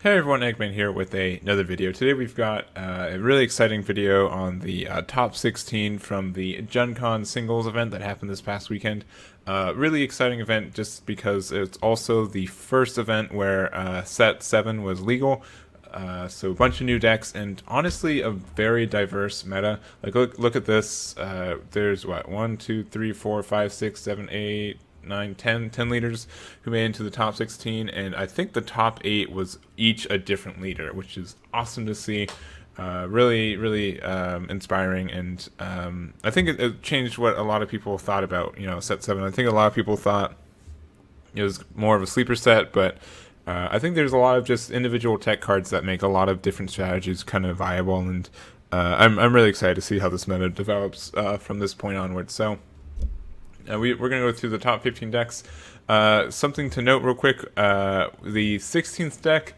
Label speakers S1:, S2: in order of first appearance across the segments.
S1: Hey everyone, Egman here with another video. Today we've got a really exciting video on the top 16 from the Gencon singles event that happened this past weekend. Really exciting event just because it's also the first event where set 7 was legal. So a bunch of new decks and honestly a very diverse meta. Like look at this. There's what 1, 2, 3, 4, 5, 6, 7, 8, 9, 10 leaders who made it into the top 16, and I think the top 8 was each a different leader, which is awesome to see. Really inspiring, and I think it changed what a lot of people thought about set 7. I think a lot of people thought it was more of a sleeper set, but I think there's a lot of just individual tech cards that make a lot of different strategies kind of viable, and I'm really excited to see how this meta develops from this point onward. So we're going to go through the top 15 decks. Something to note real quick, the 16th deck,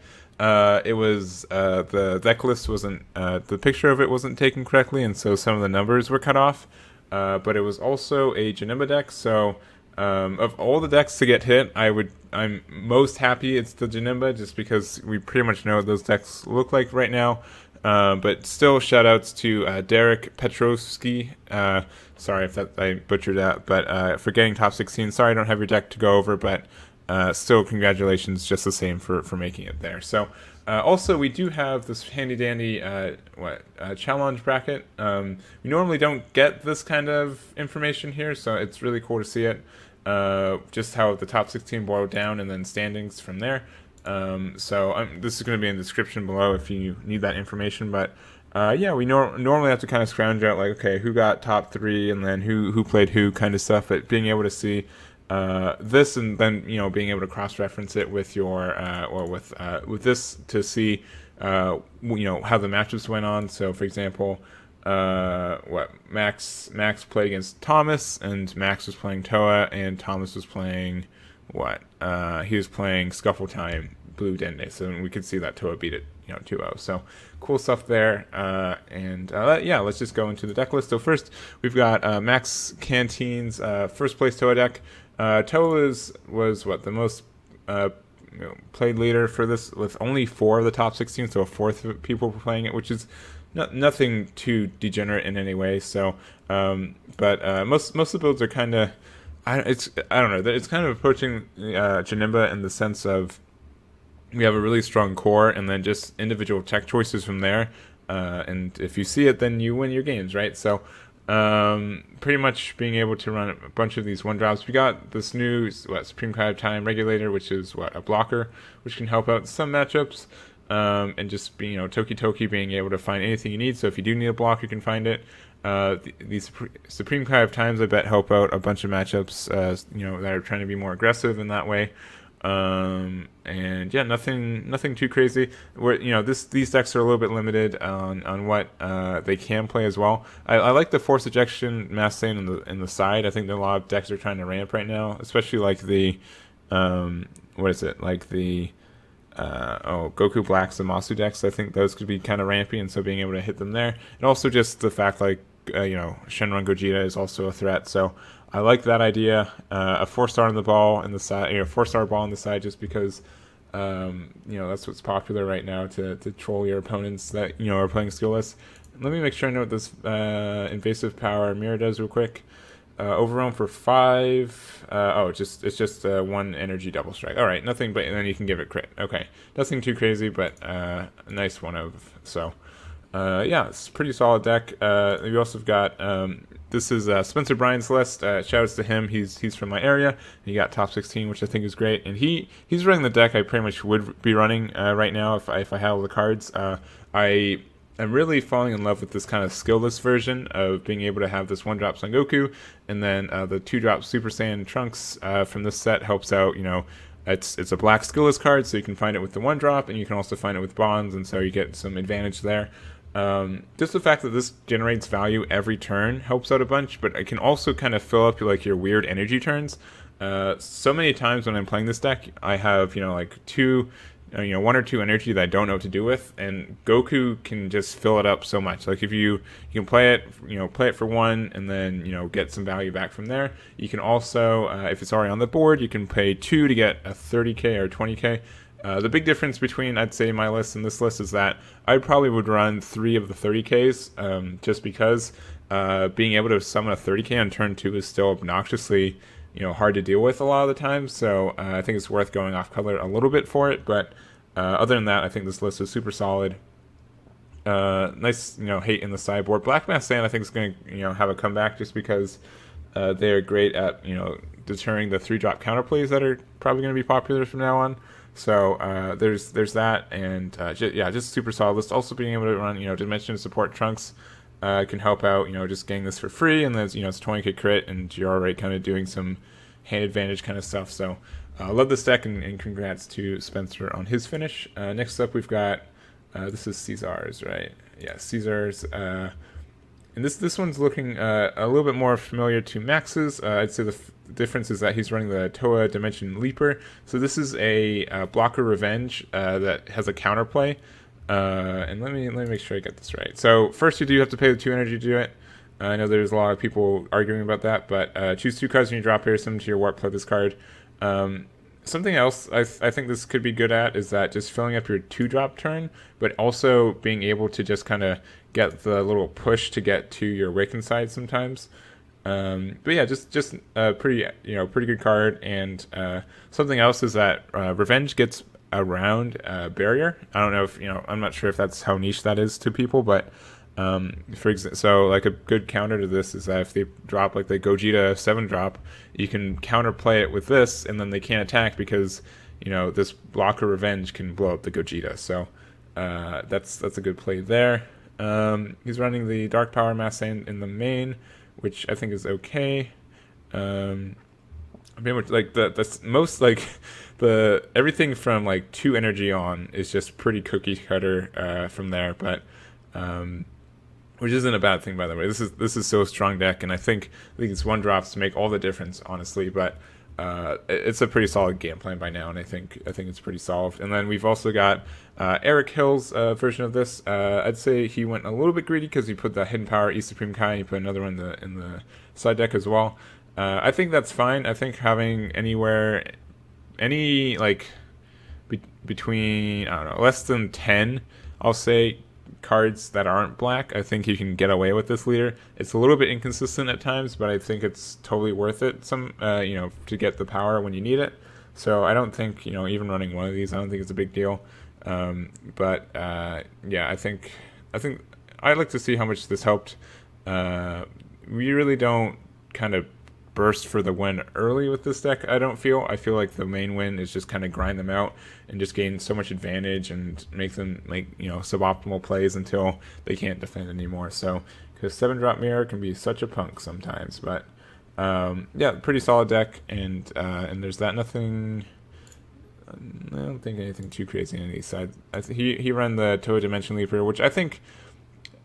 S1: it was, the Decklist wasn't, the picture of it wasn't taken correctly, and so some of the numbers were cut off, but it was also a Janemba deck, so of all the decks to get hit, I'm most happy it's the Janemba, just because we pretty much know what those decks look like right now. But still, shoutouts to Derek Petrovsky. Sorry if I butchered that, but for getting top 16. Sorry I don't have your deck to go over, but still congratulations just the same for making it there. So also we do have this handy dandy challenge bracket. We normally don't get this kind of information here, so it's really cool to see it. Just how the top 16 boiled down and then standings from there. This is going to be in the description below if you need that information, but yeah, we normally have to kind of scrounge out like, okay, who got top 3 and then who played who kind of stuff, but being able to see this and then being able to cross-reference it with your with this to see how the matchups went on. So for example, Max played against Thomas, and Max was playing Toa, and Thomas was playing he was playing Scuffle Time Blue Dende, so we could see that Toa beat it 2-0. So cool stuff there. Yeah, let's just go into the deck list. So first we've got Max Canteen's first place Toa deck. Toa was the most played leader for this, with only 4 of the top 16, so a fourth of people were playing it, which is nothing too degenerate in any way. So but most of the builds are kind of, I don't know. It's kind of approaching Janemba in the sense of we have a really strong core and then just individual tech choices from there. And if you see it, then you win your games, right? So pretty much being able to run a bunch of these 1-drops. We got this new Supreme Cloud Time Regulator, which is a blocker, which can help out some matchups. And just being Toki being able to find anything you need. So if you do need a block, you can find it. These Supreme Cloud of Times, I bet, help out a bunch of matchups, that are trying to be more aggressive in that way. And yeah, nothing too crazy. These decks are a little bit limited on what they can play as well. I like the Force Ejection Mass Stain in the side. I think that a lot of decks are trying to ramp right now, especially like the Goku Blacks and Masu decks. I think those could be kind of rampy, and so being able to hit them there, and also just the fact Shenron Gogeta is also a threat. So I like that idea. A 4-star on the ball in the side, 4-star ball on the side, just because that's what's popular right now to troll your opponents that are playing skillless. Let me make sure I know what this invasive power mirror does real quick. Overwhelm for 5. It's just 1 energy double strike. All right, nothing, but then you can give it crit. Okay, nothing too crazy, but a nice one of. So yeah, it's a pretty solid deck. We also have got this is Spencer Bryan Celeste. Shoutouts to him. He's from my area. He got top 16, which I think is great, and he's running the deck I pretty much would be running right now if I had all the cards. I'm really falling in love with this kind of skillless version of being able to have this 1-drop Son Goku, and then the 2-drop Super Saiyan Trunks from this set helps out. It's a black skillless card, so you can find it with the 1-drop, and you can also find it with bonds, and so you get some advantage there. Just the fact that this generates value every turn helps out a bunch, but it can also kind of fill up your weird energy turns. So many times when I'm playing this deck, I have 1 or 2 energy that I don't know what to do with, and Goku can just fill it up so much. Like if you can play it for 1 and then get some value back from there. You can also, if it's already on the board, you can pay 2 to get a 30k or 20k. The big difference between, I'd say, my list and this list is that I probably would run 3 of the 30Ks, just because being able to summon a 30K on turn 2 is still obnoxiously, hard to deal with a lot of the time. So I think it's worth going off color a little bit for it. But other than that, I think this list is super solid. Nice, hate in the sideboard. Black Mass Sand, I think, is going to, have a comeback just because they are great at, deterring the 3-drop counterplays that are probably going to be popular from now on. So there's that, and just super solid list. Also being able to run, Dimension Support Trunks can help out, just getting this for free, and then it's 20k crit, and you're already kind of doing some hand advantage kind of stuff. So love this deck, and congrats to Spencer on his finish. Next up, we've got this is Caesar's, right? Yeah, Caesar's. And this one's looking a little bit more familiar to Max's. I'd say the difference is that he's running the Toa Dimension Leaper. So this is a blocker revenge that has a counterplay. And let me make sure I get this right. So first, you do have to pay the 2 energy to do it. I know there's a lot of people arguing about that, but choose 2 cards when you drop here, send them to your warp, play this card. Something else I think this could be good at is that just filling up your 2-drop turn, but also being able to just kind of get the little push to get to your Awakened side sometimes. But yeah, just a pretty good card. And something else is that Revenge gets around Barrier. I don't know if I'm not sure if that's how niche that is to people, but for example, so like a good counter to this is that if they drop like the Gogeta 7-drop, you can counterplay it with this, and then they can't attack because this blocker Revenge can blow up the Gogeta. So that's a good play there. He's running the Dark Power Mass Sand in the main, which I think is okay. Pretty much like the most like the everything from like 2 energy on is just pretty cookie cutter from there, but which isn't a bad thing, by the way. This is so strong deck, and I think these 1-drops make all the difference, honestly. But it's a pretty solid game plan by now, and I think it's pretty solved. And then we've also got Eric Hill's version of this. I'd say he went a little bit greedy because he put the Hidden Power E Supreme Kai, and he put another one in the side deck as well. I think that's fine. I think having any like between, I don't know, less than 10, I'll say, cards that aren't black, I think you can get away with this leader. It's a little bit inconsistent at times, but I think it's totally worth it to get the power when you need it. So I don't think even running one of these, I don't think it's a big deal. But I think I'd like to see how much this helped. We really don't kind of burst for the win early with this deck. I feel like the main win is just kind of grind them out and just gain so much advantage and make them make suboptimal plays until they can't defend anymore. So because 7-drop mirror can be such a punk sometimes, but pretty solid deck. And there's that. Nothing, I don't think anything too crazy on these sides. He ran the Toa Dimension Leaper, which I think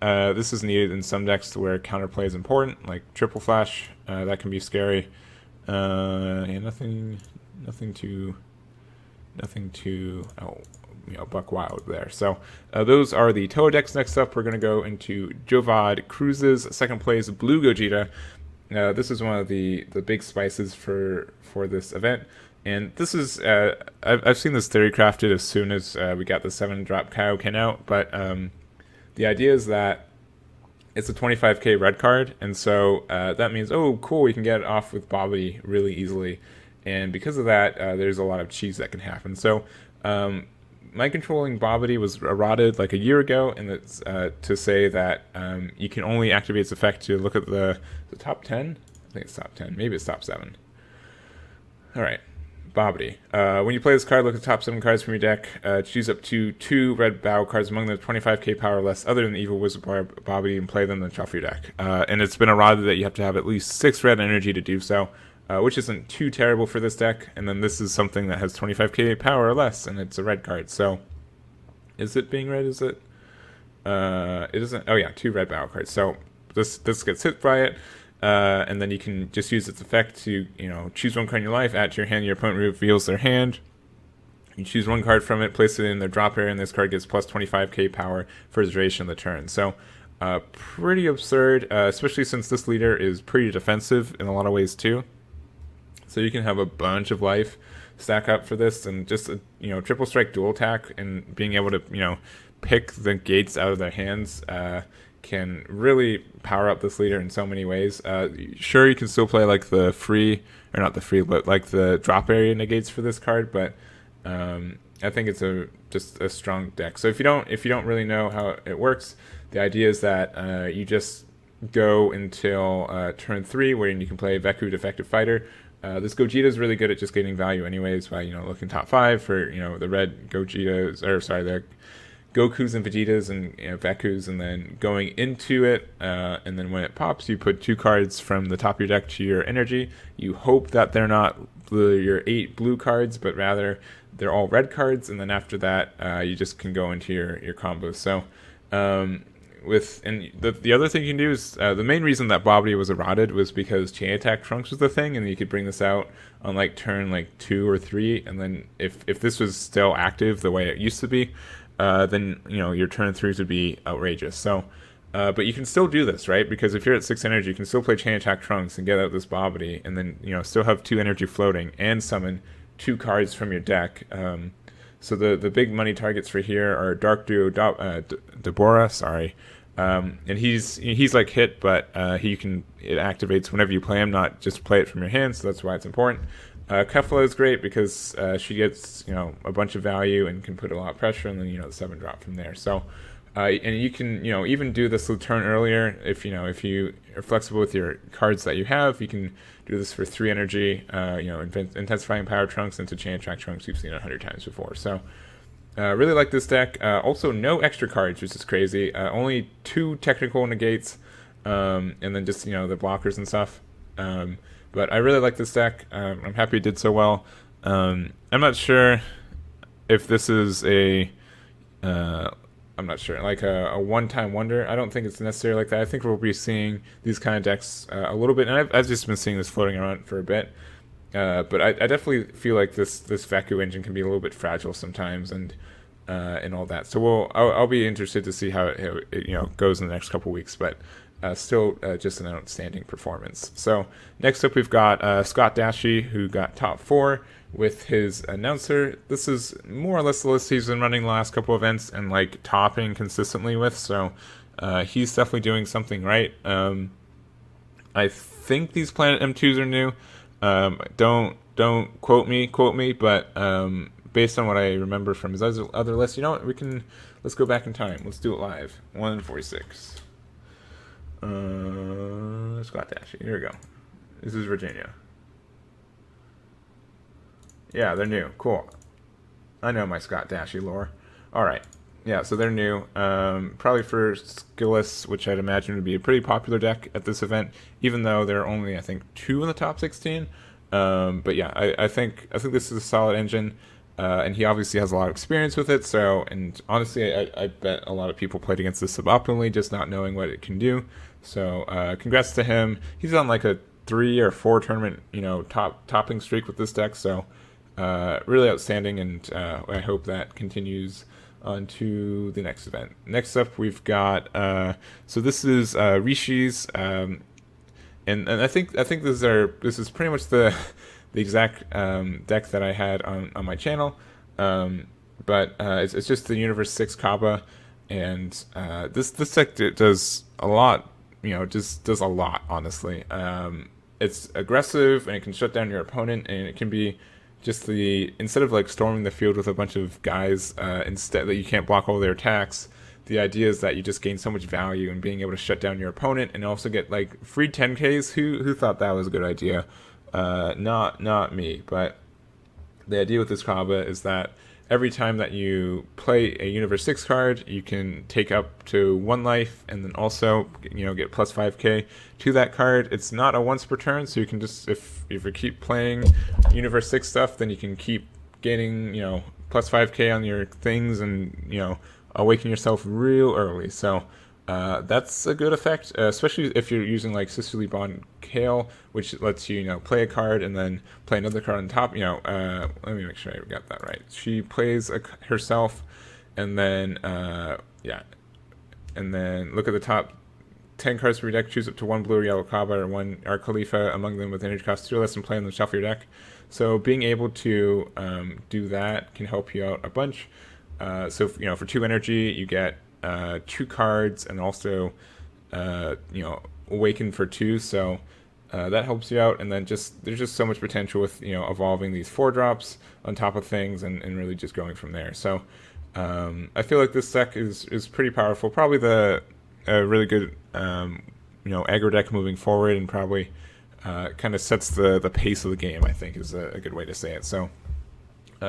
S1: this is needed in some decks where counterplay is important, like Triple Flash. That can be scary. Nothing too buck wild there. So those are the Toa decks. Next up, we're going to go into Jovad Cruz's second place Blue Gogeta. This is one of the big spices for this event. And this is, I've seen this theory crafted as soon as we got the 7-drop Kaioken out, but the idea is that it's a 25k red card, and so that means, oh, cool, we can get it off with Bobbity really easily. And because of that, there's a lot of cheese that can happen. So my controlling Bobbity was eroded like a year ago, and it's to say that you can only activate its effect to look at the top 10? I think it's top 10. Maybe it's top 7. All right. Bobbity. When you play this card, look at the top 7 cards from your deck. Choose up to 2 red battle cards among them 25k power or less other than the Evil Wizard Bobbity and play them, then shuffle your deck. And it's been eroded that you have to have at least 6 red energy to do so, which isn't too terrible for this deck. And then this is something that has 25k power or less, and it's a red card. So, is it being red? Is it? It isn't. Oh yeah, 2 red battle cards. So this gets hit by it. And then you can just use its effect to, choose 1 card in your life, add to your hand, your opponent reveals their hand. You choose 1 card from it, place it in their drop area, and this card gets plus 25k power for the duration of the turn. So, pretty absurd, especially since this leader is pretty defensive in a lot of ways too. So you can have a bunch of life. stack up for this, and just a, triple strike dual attack and being able to pick the gates out of their hands can really power up this leader in so many ways. Sure, you can still play like the free, or not the free, but like the drop area negates for this card, but I think it's just a strong deck. So if you don't really know how it works, the idea is that you just go until turn 3, where you can play Veku Defective Fighter. This Gogeta is really good at just getting value anyways by looking top 5 for the red Gogetas, or sorry, the Gokus and Vegetas and Vekus, and then going into it, and then when it pops, you put 2 cards from the top of your deck to your energy. You hope that they're not your 8 blue cards, but rather they're all red cards, and then after that, you just can go into your combos. So the other thing you can do is the main reason that Bobbity was eroded was because Chain Attack Trunks was the thing, and you could bring this out on like turn 2 or 3, and then if this was still active the way it used to be, then your turn 3s would be outrageous. So but you can still do this, right? Because if you're at 6 energy, you can still play Chain Attack Trunks and get out this Bobbity, and then still have 2 energy floating and summon 2 cards from your deck. So the big money targets for here are Dark Duo Deborah, sorry. And he's like hit, but it activates whenever you play him, not just play it from your hand, so that's why it's important. Kefla is great because she gets a bunch of value and can put a lot of pressure, and then the 7-drop from there. So and you can even do this a turn earlier if you are flexible with your cards that you have. You can do this for 3 energy, intensifying power trunks into Chain Attack Trunks. You've seen it 100 times before. So really like this deck. Also, no extra cards, which is crazy. Only 2 technical negates, and then just the blockers and stuff. But I really like this deck. I'm happy it did so well. I'm not sure if this is I'm not sure, like a one-time wonder. I don't think it's necessarily like that. I think we'll be seeing these kind of decks a little bit, and I've just been seeing this floating around for a bit. But I definitely feel like this Veku engine can be a little bit fragile sometimes, and all that. So I'll be interested to see how it goes in the next couple weeks. But still, just an outstanding performance. So next up, we've got Scott Dashy, who got top 4 with his announcer. This is more or less the list he's been running the last couple events and like topping consistently with. So he's definitely doing something right. I think these Planet M2s are new. Don't quote me, but based on what I remember from his other list, let's go back in time. Let's do it live. 146. Scott Dashy. Here we go. This is Virginia. Yeah, they're new. Cool. I know my Scott Dashy lore. All right. Yeah, so they're new. Probably for Skillists, which I'd imagine would be a pretty popular deck at this event, even though there are only, I think, 2 in the top 16. But yeah, I think this is a solid engine, and he obviously has a lot of experience with it. So, and honestly, I bet a lot of people played against this suboptimally, just not knowing what it can do. So, congrats to him. He's on like a 3 or 4 tournament, topping streak with this deck. So, really outstanding, and I hope that continues on to the next event. Next up, we've got so this is rishis, and I think this is pretty much the exact deck that I had on my channel, but it's just the Universe 6 Kaba, and this deck does a lot, just does a lot, honestly. It's aggressive, and it can shut down your opponent, and it can be just instead of like storming the field with a bunch of guys, instead that you can't block all their attacks, the idea is that you just gain so much value in being able to shut down your opponent and also get like free 10Ks. Who thought that was a good idea? Not me, but the idea with this Kaba is that every time that you play a Universe 6 card, you can take up to 1 life, and then also get plus 5k to that card. It's not a once per turn, so you can just, if you keep playing Universe 6 stuff, then you can keep gaining plus 5k on your things, and awaken yourself real early. So that's a good effect, especially if you're using like Sisterly Bond Kale, which lets you play a card and then play another card on top. Let me make sure I got that right. She plays herself, and then and then look at the top 10 cards from your deck, choose up to one blue or yellow Kaba or one Arc Khalifa among them with energy cost 2 or less and play on the shuffle your deck. So being able to do that can help you out a bunch. So for 2 energy, you get 2 cards and also Awaken for 2. So that helps you out. And then there's just so much potential with evolving these 4-drops on top of things and really just going from there. So I feel like this deck is pretty powerful. Probably a really good aggro deck moving forward, and probably kind of sets the pace of the game, I think, is a good way to say it. So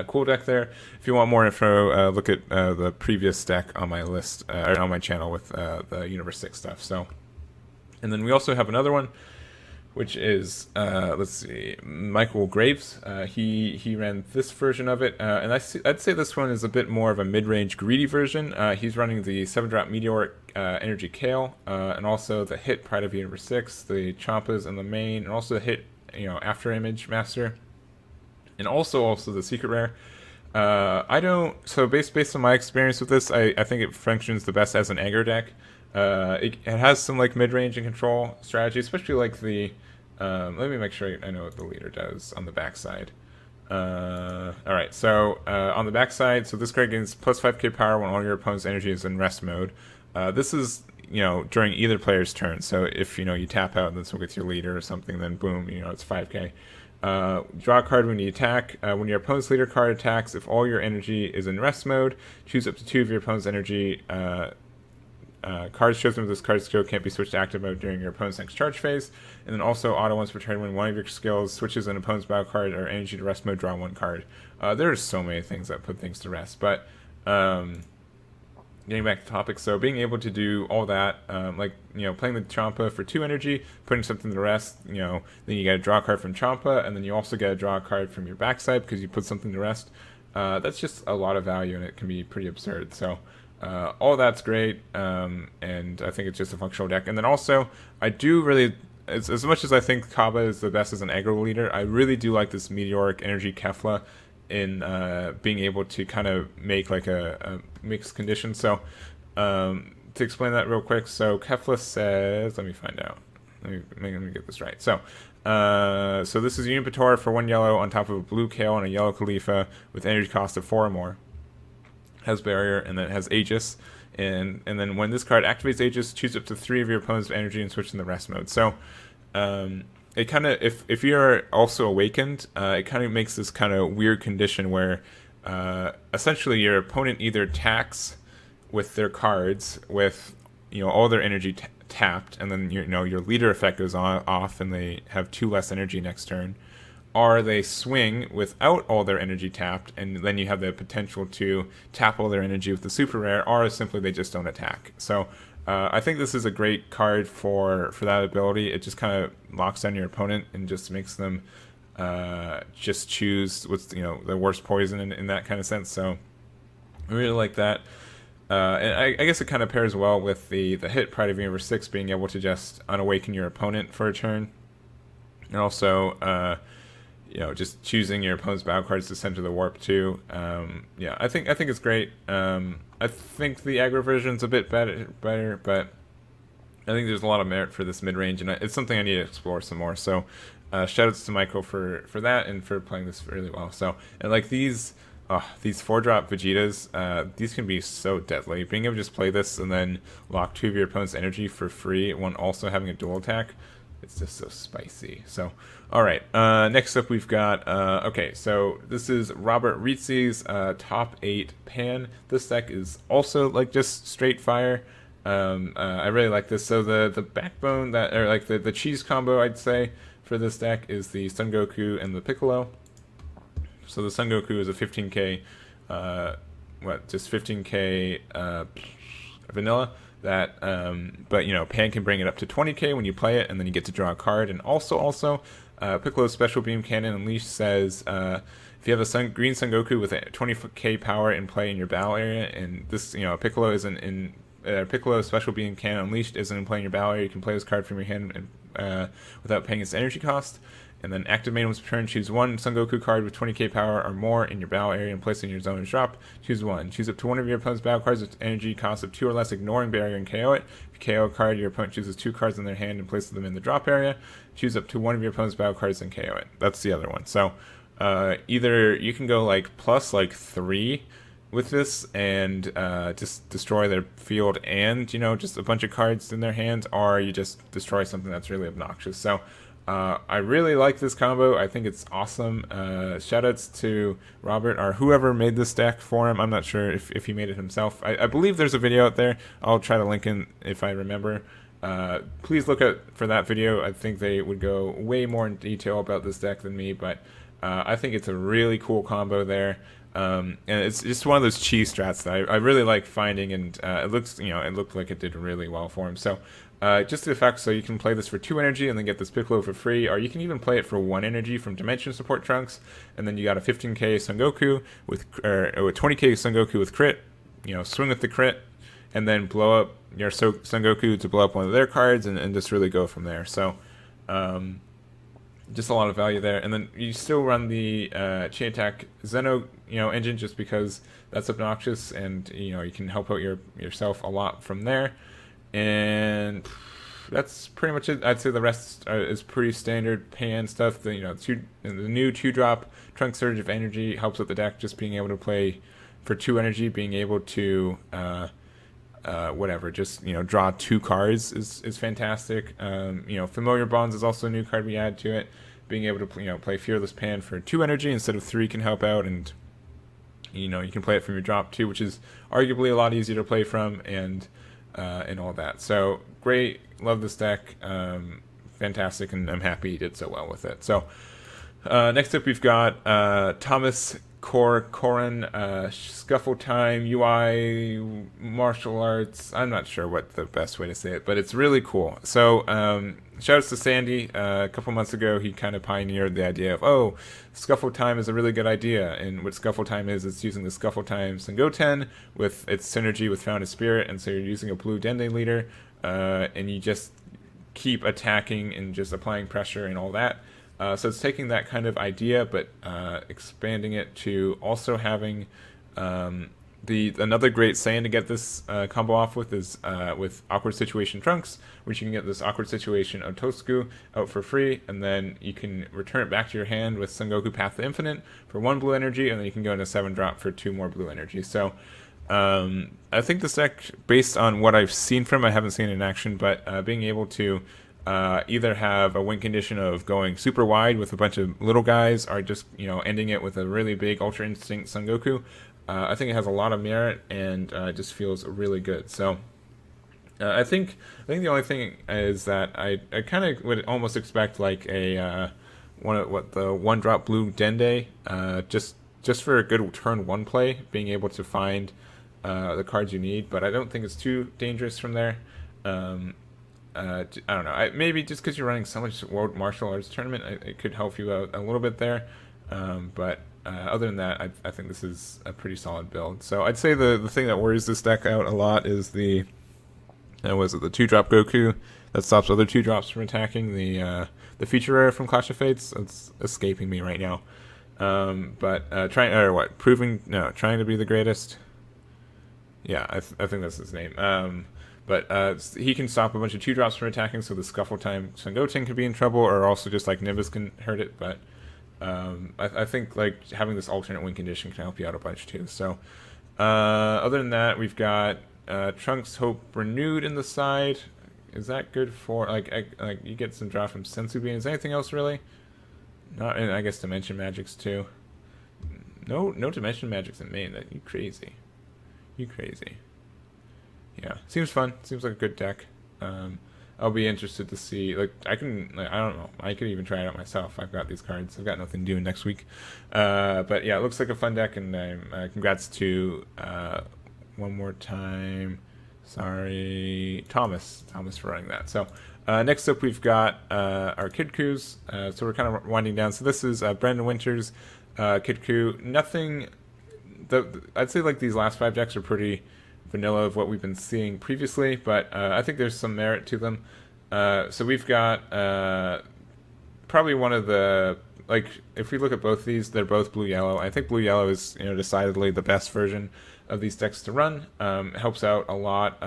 S1: cool deck there. If you want more info, look at the previous deck on my list or on my channel with the Universe 6 stuff. So, and then we also have another one, which is let's see, Michael Graves. He ran this version of it, and I'd say this one is a bit more of a mid-range greedy version. He's running the 7-drop Meteoric Energy Kale, and also the hit Pride of Universe 6, the Champas in the main, and also the hit After Image Master, and also the secret rare. Based on my experience with this, I think it functions the best as an aggro deck. It has some like mid-range and control strategy, especially like the let me make sure I know what the leader does on the backside. Alright, so on the backside, so this card gains plus 5k power when all your opponent's energy is in rest mode. This is during either player's turn, so if you tap out and this will get your leader or something, then boom, it's 5k. Draw a card when you attack. When your opponent's leader card attacks, if all your energy is in rest mode, choose up to 2 of your opponent's energy. Cards chosen with this card skill can't be switched to active mode during your opponent's next charge phase. And then also auto once per turn when one of your skills switches an opponent's battle card or energy to rest mode, draw 1 card. There's so many things that put things to rest, but getting back to the topic, so being able to do all that, playing the Champa for 2 energy, putting something to rest, then you get a draw card from Champa, and then you also get a draw card from your backside because you put something to rest. That's just a lot of value, and it can be pretty absurd. So all that's great, and I think it's just a functional deck. And then also, I do really, as much as I think Kaba is the best as an aggro leader, I really do like this Meteoric Energy Kefla in being able to kind of make like a mixed condition. So to explain that real quick, so Kefla says, let me find out. Let me get this right. So this is Union Patora for 1 yellow on top of a blue Kale and a yellow Khalifa with energy cost of 4 or more. Has barrier, and then it has Aegis, and then when this card activates Aegis, choose up to 3 of your opponent's energy and switch in the rest mode. So it kind of, if you're also awakened, it kind of makes this kind of weird condition where essentially your opponent either attacks with their cards with all their energy tapped, and then your leader effect goes off and they have 2 less energy next turn, or they swing without all their energy tapped, and then you have the potential to tap all their energy with the super rare, or simply they just don't attack. So I think this is a great card for that ability. It just kind of locks down your opponent and just makes them just choose what's the worst poison in that kind of sense. So I really like that. And I guess it kind of pairs well with the hit Pride of Universe 6 being able to just unawaken your opponent for a turn, and also just choosing your opponent's battle cards to send to the warp too. I think it's great. I think the aggro version's a bit better, but I think there's a lot of merit for this mid-range, and it's something I need to explore some more. So shoutouts to Michael for that and for playing this really well. So, and like these 4-drop Vegetas, these can be so deadly. Being able to just play this and then lock 2 of your opponent's energy for free, one also having a dual attack, it's just so spicy. So, alright, next up we've got, so this is Robert Rizzi's top 8 pan. This deck is also like just straight fire. I really like this. So the backbone the cheese combo, I'd say, for this deck is the Son Goku and the Piccolo. So the Son Goku is a 15k, just 15k vanilla. That, but Pan can bring it up to 20k when you play it, and then you get to draw a card. And also, Piccolo's Special Beam Cannon Unleashed says if you have a green Son Goku with a 20k power in play in your battle area, and this, Piccolo isn't in Piccolo's Special Beam Cannon Unleashed isn't in play in your battle area, you can play this card from your hand and, without paying its energy cost. And then active main once per turn, choose one Son Goku card with 20k power or more in your battle area and place it in your zone and drop. Choose one. Choose up to one of your opponent's battle cards with energy cost of 2 or less, ignoring barrier, and KO it. If you KO a card, your opponent chooses 2 cards in their hand and places them in the drop area. Choose up to one of your opponent's battle cards and KO it. That's the other one. So either you can go like plus like 3 with this and just destroy their field and, you know, just a bunch of cards in their hands, or you just destroy something that's really obnoxious. So I really like this combo. I think it's awesome. Shoutouts to Robert or whoever made this deck for him. I'm not sure if he made it himself. I believe there's a video out there. I'll try to link in if I remember. Please look out for that video. I think they would go way more in detail about this deck than me, but I think it's a really cool combo there. And it's just one of those cheese strats that I really like finding, and it looks, you know, it looked like it did really well for him. So just the effect, so you can play this for 2 energy and then get this Piccolo for free, or you can even play it for 1 energy from Dimension Support Trunks, and then you got a 15k Son Goku with, or 20k Son Goku with crit, you know, swing with the crit, and then blow up your Son Goku to blow up one of their cards, and just really go from there. So just a lot of value there. And then you still run the Chain Attack Zeno, you know, engine, just because that's obnoxious, and, you know, you can help out yourself a lot from there. And that's pretty much it. I'd say the rest is pretty standard pan stuff. The, you know, the new 2-drop Trunk Surge of Energy helps with the deck, just being able to play for 2 energy, being able to whatever, just, you know, draw 2 cards is fantastic. You know, Familiar Bonds is also a new card we add to it. Being able to, you know, play Fearless Pan for 2 energy instead of 3 can help out, and, you know, you can play it from your drop too, which is arguably a lot easier to play from, and all that. So great, love this deck, fantastic, and I'm happy he did so well with it. So next up we've got Thomas Corin, Scuffle Time, UI, Martial Arts. I'm not sure what the best way to say it, but it's really cool. So shoutouts to Sandy. A couple months ago, he kind of pioneered the idea of, oh, Scuffle Time is a really good idea. And what Scuffle Time is, it's using the Scuffle Time Sengoten with its synergy with Founded Spirit. And so you're using a blue Dende leader, and you just keep attacking and just applying pressure and all that. So it's taking that kind of idea, but expanding it to also having another great Saiyan to get this combo off with is with Awkward Situation Trunks, which you can get this Awkward Situation Otosku out for free, and then you can return it back to your hand with Son Goku Path to Infinite for 1 blue energy, and then you can go into 7-drop for 2 more blue energy. So I think this deck, based on what I've seen from it, I haven't seen it in action, but being able to either have a win condition of going super wide with a bunch of little guys, or just, you know, ending it with a really big Ultra Instinct Son Goku, I think it has a lot of merit, and just feels really good. So I think the only thing is that I kind of would almost expect like a the 1-drop blue Dende, just for a good turn 1 play, being able to find the cards you need, but I don't think it's too dangerous from there. I don't know. Maybe just because you're running so much World Martial Arts Tournament, it could help you out a little bit there. But other than that, I think this is a pretty solid build. So I'd say the thing that worries this deck out a lot is the 2-drop Goku that stops other 2-drops from attacking. The feature rare from Clash of Fates, it's escaping me right now. Trying to be the greatest. Yeah, I think that's his name. But he can stop a bunch of 2-drops from attacking, so the Scuffle Time Sengoten could be in trouble, or also just like Nimbus can hurt it. But I think like having this alternate win condition can help you out a bunch too. So other than that, we've got Trunks Hope Renewed in the side. Is that good for like you get some draw from Sensu Bean? Is there anything else really? Not, and I guess Dimension Magics too. No Dimension Magics in main. You crazy. Yeah, seems fun. Seems like a good deck. I'll be interested to see. Like, I don't know. I could even try it out myself. I've got these cards. I've got nothing to do next week. But yeah, it looks like a fun deck, and congrats to one more time. Sorry, Thomas for running that. So next up, we've got our Kid Crews. So we're kind of winding down. So this is Brandon Winters, Kid Crew. Nothing. I'd say like these last 5 decks are pretty vanilla of what we've been seeing previously, but I think there's some merit to them. So we've got probably one of the, like, if we look at both these, they're both blue-yellow. I think blue-yellow is, decidedly the best version of these decks to run. It helps out a lot.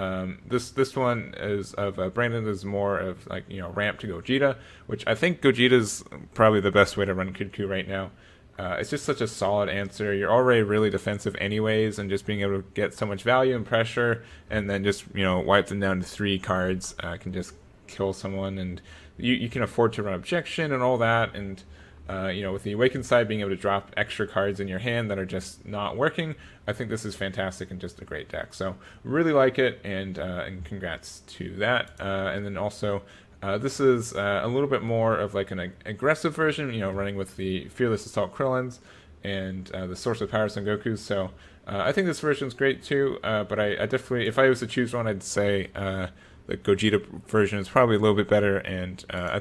S1: This one is of Brandon is more of like ramp to Gogeta, which I think Gogeta is probably the best way to run Kidku right now. It's just such a solid answer. You're already really defensive anyways, and just being able to get so much value and pressure, and then just wipe them down to 3 cards can just kill someone, and you can afford to run objection and all that, and with the Awakened side being able to drop extra cards in your hand that are just not working, I think this is fantastic and just a great deck. So really like it, and congrats to that. And then also, this is a little bit more of like an aggressive version, running with the Fearless Assault Krillins and the Source of Power Son Gokus. So I think this version is great too, but I definitely, if I was to choose one, I'd say the Gogeta version is probably a little bit better, and I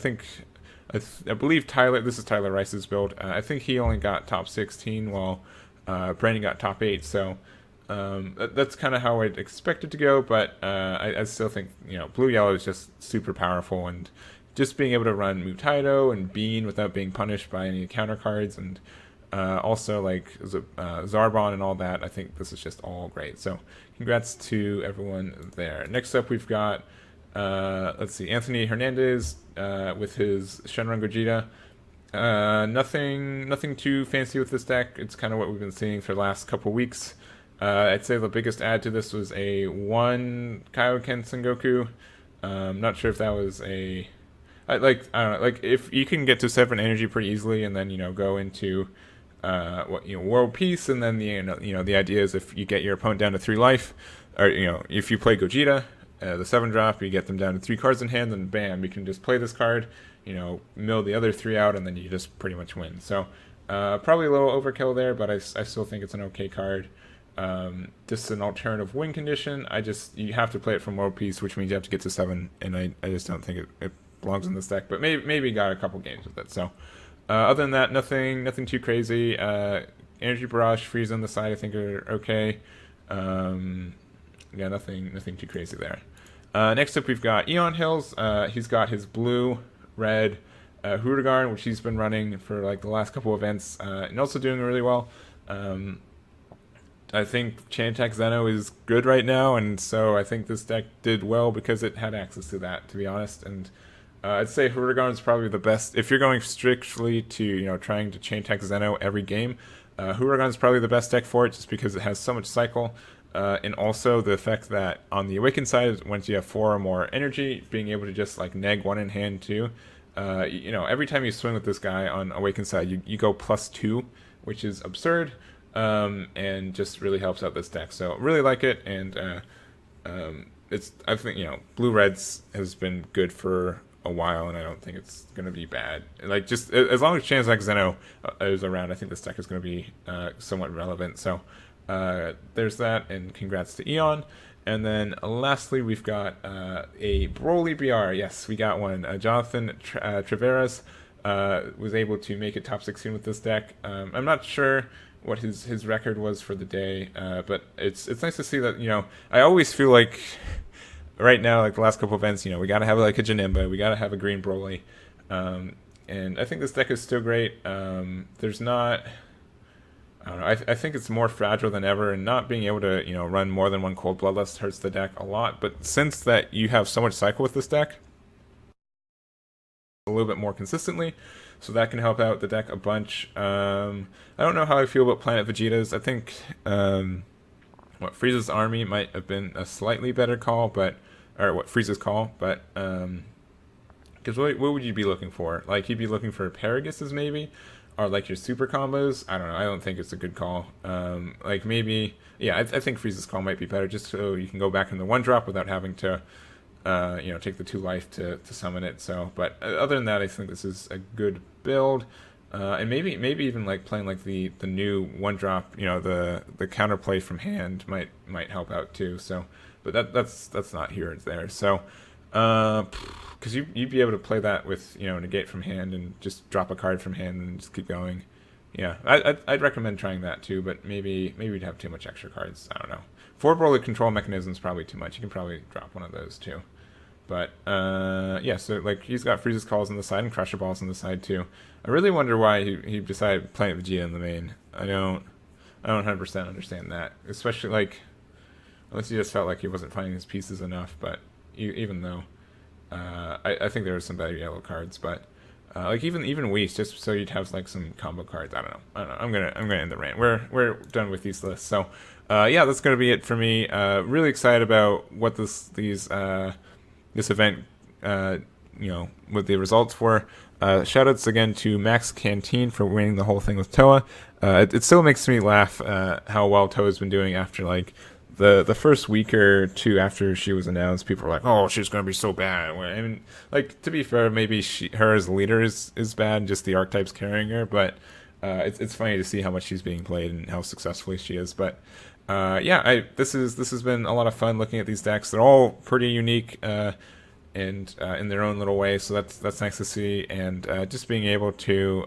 S1: believe Tyler, this is Tyler Rice's build, I think he only got top 16 while Brandon got top 8, so that's kind of how I'd expect it to go, but I still think, blue-yellow is just super powerful, and just being able to run Mutaido and Bean without being punished by any counter cards, and also like Zarbon and all that, I think this is just all great. So congrats to everyone there. Next up we've got let's see, Anthony Hernandez with his Shenron Gogeta. Nothing too fancy with this deck. It's kind of what we've been seeing for the last couple weeks. I'd say the biggest add to this was a 1 Kaioken Sengoku. Not sure if that was I don't know, like if you can get to 7 energy pretty easily, and then go into World Peace, and then the idea is if you get your opponent down to 3 life, or if you play Gogeta, the 7-drop, you get them down to 3 cards in hand, and bam, you can just play this card, mill the other 3 out, and then you just pretty much win. So probably a little overkill there, but I still think it's an okay card. Just an alternative win condition. You have to play it from World Peace, which means you have to get to 7, and I just don't think it belongs in this deck, but maybe got a couple games with it. So other than that, nothing too crazy. Energy Barrage, Freeze on the side, I think are okay. Yeah, nothing too crazy there. Next up, we've got Eon Hills. He's got his blue-red Huragarn, which he's been running for like the last couple events, and also doing really well. I think Chain-Attack Zeno is good right now, and so I think this deck did well because it had access to that, to be honest. And I'd say Huragarn is probably the best. If you're going strictly to trying to Chain-Attack Zeno every game, Huragarn is probably the best deck for it, just because it has so much cycle. And also the effect that on the Awakened side, once you have 4 or more energy, being able to just like neg 1 in hand too. Every time you swing with this guy on Awakened side, you go +2, which is absurd, and just really helps out this deck. So really like it, and I think Blue Reds has been good for a while, and I don't think it's gonna be bad. Like, just as long as Chain-Attack Zeno is around, I think this deck is gonna be somewhat relevant. So there's that, and congrats to Eon. And then lastly, we've got a Broly BR. Yes, we got one. Jonathan Treveras was able to make it top 16 with this deck. I'm not sure what his record was for the day, but it's nice to see that, I always feel like right now, like the last couple events, we got to have like a Janemba, we got to have a green Broly. And I think this deck is still great. There's not... I don't know, I think it's more fragile than ever, and not being able to, run more than 1 Cold Bloodlust hurts the deck a lot. But since that you have so much cycle with this deck, a little bit more consistently, so that can help out the deck a bunch. I don't know how I feel about Planet Vegetas. I think Frieza's Army might have been a slightly better call, Frieza's call, but because what would you be looking for? Like, you'd be looking for Paraguses maybe, or like your super combos. I don't know. I don't think it's a good call. Like maybe, yeah, I think Frieza's call might be better, just so you can go back in the 1-drop without having to, take the 2 life to summon it. So, but other than that, I think this is a good build. And maybe even like playing like the new 1-drop, the counterplay from hand might help out too. So, but that's not here, it's there. So, because you'd be able to play that with negate from hand and just drop a card from hand and just keep going. Yeah, I'd recommend trying that too, but maybe we'd have too much extra cards. I don't know. 4 Broly control mechanisms probably too much. You can probably drop one of those too. But yeah, so like he's got Frieza's Calls on the side and Crusher Balls on the side too. I really wonder why he decided playing Vegeta in the main. I don't 100% understand that, especially like unless he just felt like he wasn't finding his pieces enough. But even though I think there were some better yellow cards, but like even Whis, just so you'd have like some combo cards. I don't know. I'm gonna end the rant. We're done with these lists. So yeah, that's gonna be it for me. Really excited about what this event what the results were. Shoutouts again to Max Canteen for winning the whole thing with Toa. It still makes me laugh how well Toa's been doing after like the first week or two after she was announced. People were like, "Oh, she's gonna be so bad." I mean, like to be fair, maybe her as a leader is bad, just the archetypes carrying her. But it's funny to see how much she's being played and how successfully she is. But yeah, this has been a lot of fun looking at these decks. They're all pretty unique. And in their own little way, so that's nice to see, and just being able to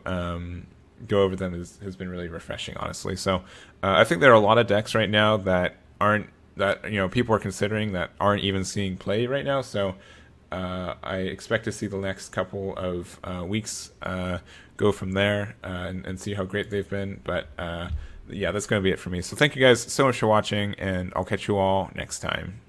S1: go over them has been really refreshing, honestly. So I think there are a lot of decks right now that people are considering that aren't even seeing play right now. So I expect to see the next couple of weeks go from there and see how great they've been. But yeah, that's going to be it for me. So thank you guys so much for watching, and I'll catch you all next time.